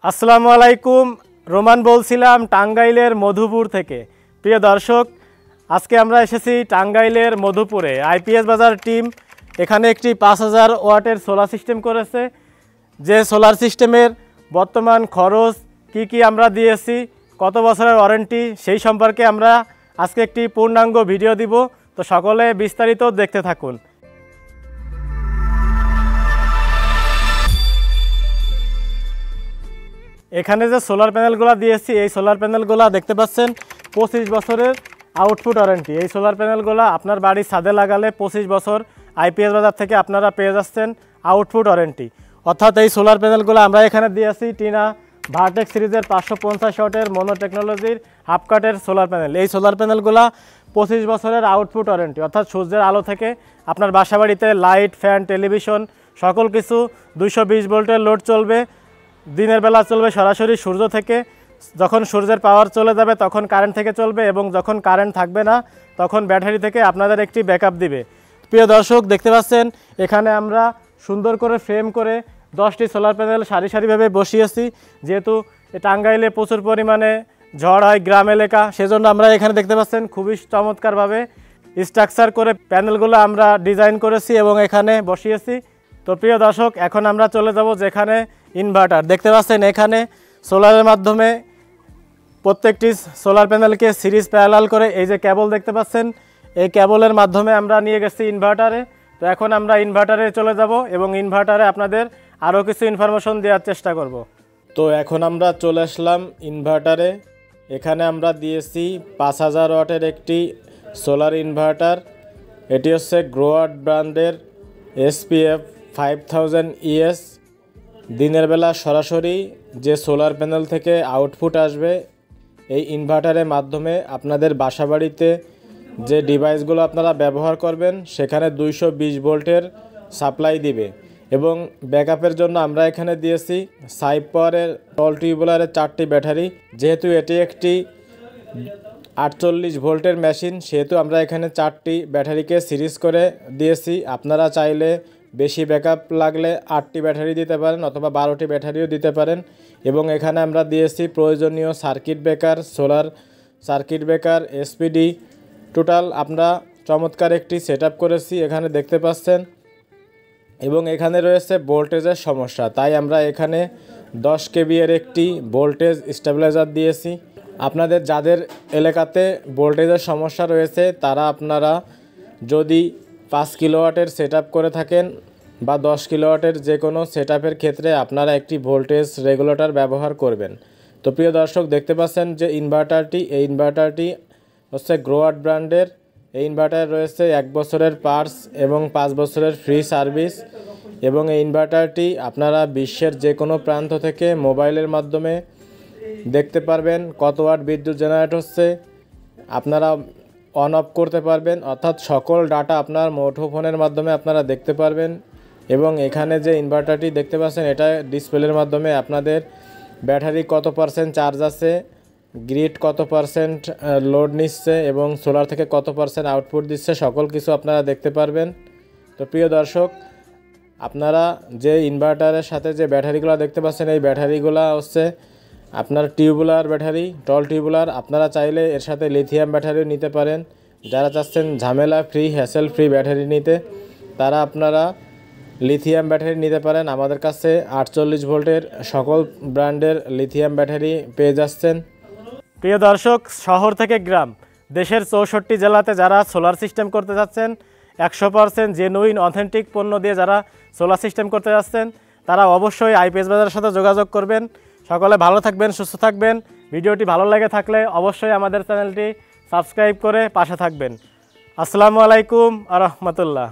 আসসালামু আলাইকুম। রোমান বলছিলাম টাঙ্গাইলের মধুপুর থেকে। প্রিয় দর্শক, আজকে আমরা এসেছি টাঙ্গাইলের মধুপুরে। আইপিএস বাজার টিম এখানে একটি 5000 ওয়াটের সোলার সিস্টেম করেছে। যে সোলার সিস্টেমের বর্তমান খরচ কি আমরা দিয়েছি, কত বছরের ওয়ারেন্টি, সেই সম্পর্কে আমরা আজকে একটি পূর্ণাঙ্গ ভিডিও দিব। তো সকলে বিস্তারিত দেখতে থাকুন। এখানে যে সোলার প্যানেলগুলো দিয়েছি, এই সোলার প্যানেলগুলো দেখতে পাচ্ছেন 25 বছরের আউটপুট ওয়ারেন্টি। এই সোলার প্যানেলগুলো আপনার বাড়ির ছাদে লাগালে 25 বছর আইপিএস বাজার থেকে আপনারা পেয়ে যাচ্ছেন আউটপুট ওয়ারেন্টি। অর্থাৎ এই সোলার প্যানেলগুলো আমরা এখানে দিয়েছি টিনা ভার্টেক্স সিরিজের 550 ওয়াটের মনো টেকনোলজির হাফ কাটের সোলার প্যানেল। এই সোলার প্যানেলগুলো 25 বছরের আউটপুট ওয়ারেন্টি, অর্থাৎ সূর্যের আলো থেকে আপনার বাসাবাড়িতে লাইট, ফ্যান, টেলিভিশন সকল কিছু 220 ভোল্টের লোড চলবে। দিনের বেলা চলবে সরাসরি সূর্য থেকে। যখন সূর্যের পাওয়ার চলে যাবে তখন কারেন্ট থেকে চলবে, এবং যখন কারেন্ট থাকবে না তখন ব্যাটারি থেকে আপনাদের একটি ব্যাকআপ দিবে। প্রিয় দর্শক, দেখতে পাচ্ছেন এখানে আমরা সুন্দর করে ফ্রেম করে 10টি সোলার প্যানেল সারি সারিভাবে বসিয়েছি। যেহেতু টাঙ্গাইলে প্রচুর পরিমাণে ঝড় হয় গ্রাম এলাকা, সেজন্য আমরা এখানে দেখতে পাচ্ছেন খুবই চমৎকারভাবে স্ট্রাকচার করে প্যানেলগুলো আমরা ডিজাইন করেছি এবং এখানে বসিয়েছি। তো প্রিয় দর্শক, এখন আমরা চলে যাব যেখানে ইনভার্টার। দেখতে পাচ্ছেন এখানে সোলারের মাধ্যমে প্রত্যেকটি সোলার প্যানেলকে সিরিজ প্যারালাল করে এই যে কেবল দেখতে পাচ্ছেন, এই কেবলের মাধ্যমে আমরা নিয়ে গেছি ইনভার্টারে। তো এখন আমরা ইনভার্টারে চলে যাব এবং ইনভার্টারে আপনাদের আরও কিছু ইনফরমেশন দেওয়ার চেষ্টা করব। তো এখন আমরা চলে আসলাম ইনভার্টারে। এখানে আমরা দিয়েছি 5000 ওয়াটের একটি সোলার ইনভার্টার। এটি হচ্ছে গ্রোয়ার্ড ব্র্যান্ডের SPF 5000 ES। দিনের বেলা সরাসরি যে সোলার প্যানেল থেকে আউটপুট আসবে এই ইনভার্টারের মাধ্যমে আপনাদের বাসাবাড়িতে যে ডিভাইসগুলো আপনারা ব্যবহার করবেন সেখানে 220 ভোল্টের সাপ্লাই দিবে। এবং ব্যাকআপের জন্য আমরা এখানে দিয়েছি সাইপ পাওয়ারের টল টিউবুলারের 4টি ব্যাটারি। যেহেতু এটি একটি 48 ভোল্টের মেশিন, সেহেতু আমরা এখানে 4টি ব্যাটারিকে সিরিজ করে দিয়েছি। আপনারা চাইলে বেশি ব্যাকআপ লাগলে 8টি ব্যাটারি দিতে পারেন অথবা 12টি ব্যাটারিও দিতে পারেন। এবং এখানে আমরা দিয়েছি প্রয়োজনীয় circuit breaker, solar circuit breaker, SPD। Total আমরা চমৎকার একটি সেটআপ করেছি এখানে দেখতে পাচ্ছেন। এবং এখানে রয়েছে ভোল্টেজের সমস্যা, তাই আমরা এখানে 10 kV এর একটি ভোল্টেজ স্টেবিলাইজার দিয়েছি। আপনাদের যাদের এলাকাতে ভোল্টেজের সমস্যা রয়েছে তারা আপনারা যদি 5 কিলোওয়াটের সেটআপ করে থাকেন বা 10 কিলোওয়াটের যে কোনো সেটআপের ক্ষেত্রে আপনারা একটি ভোল্টেজ রেগুলেটর ব্যবহার করবেন। তো প্রিয় দর্শক, দেখতে পাচ্ছেন যে এই ইনভার্টারটি হচ্ছে গ্রোয়ার্ড ব্র্যান্ডের। এই ইনভার্টার রয়েছে 1 বছরের পার্টস এবং 5 বছরের ফ্রি সার্ভিস। এবং এই ইনভার্টারটি আপনারা বিশ্বের যে কোনো প্রান্ত থেকে মোবাইলের মাধ্যমে দেখতে পারবেন কত ওয়াট বিদ্যুৎ জেনারেট হচ্ছে। আপনারা অন অফ করতে পারবেন, অর্থাৎ সকল ডাটা আপনার মুঠোফোনের মাধ্যমে আপনারা দেখতে পারবেন। এবং এখানে যে ইনভার্টারটি দেখতে পাচ্ছেন এটা ডিসপ্লের মাধ্যমে আপনাদের ব্যাটারি কত % চার্জ আছে, গ্রিড কত % লোড নিচ্ছে এবং সোলার থেকে কত % আউটপুট দিচ্ছে সকল কিছু আপনারা দেখতে পারবেন। তো প্রিয় দর্শক, আপনারা যে ইনভার্টারের সাথে যে ব্যাটারিগুলো দেখতে পাচ্ছেন এই ব্যাটারিগুলো হচ্ছে আপনার টিউবুলার ব্যাটারি, টল টিউবুলার। আপনারা চাইলে এর সাথে লিথিয়াম ব্যাটারিও নিতে পারেন। যারা চাচ্ছেন ঝামেলা ফ্রি, হ্যাসেল ফ্রি ব্যাটারি নিতে, তারা আপনারা লিথিয়াম ব্যাটারি নিতে পারেন। আমাদের কাছে 48 ভোল্টের সকল ব্র্যান্ডের লিথিয়াম ব্যাটারি পেয়ে যাচ্ছেন। প্রিয় দর্শক, শহর থেকে গ্রাম, দেশের 64 জেলাতে যারা সোলার সিস্টেম করতে যাচ্ছেন, 100% জেনুইন অথেন্টিক পণ্য দিয়ে যারা সোলার সিস্টেম করতে যাচ্ছেন, তারা অবশ্যই আইপিএস বাজারের সাথে যোগাযোগ করবেন। সকলে ভালো থাকবেন, সুস্থ থাকবেন। ভিডিওটি ভালো লেগে থাকলে অবশ্যই আমাদের চ্যানেলটি সাবস্ক্রাইব করে পাশে থাকবেন। আসসালামু আলাইকুম আ রহমতুল্লাহ।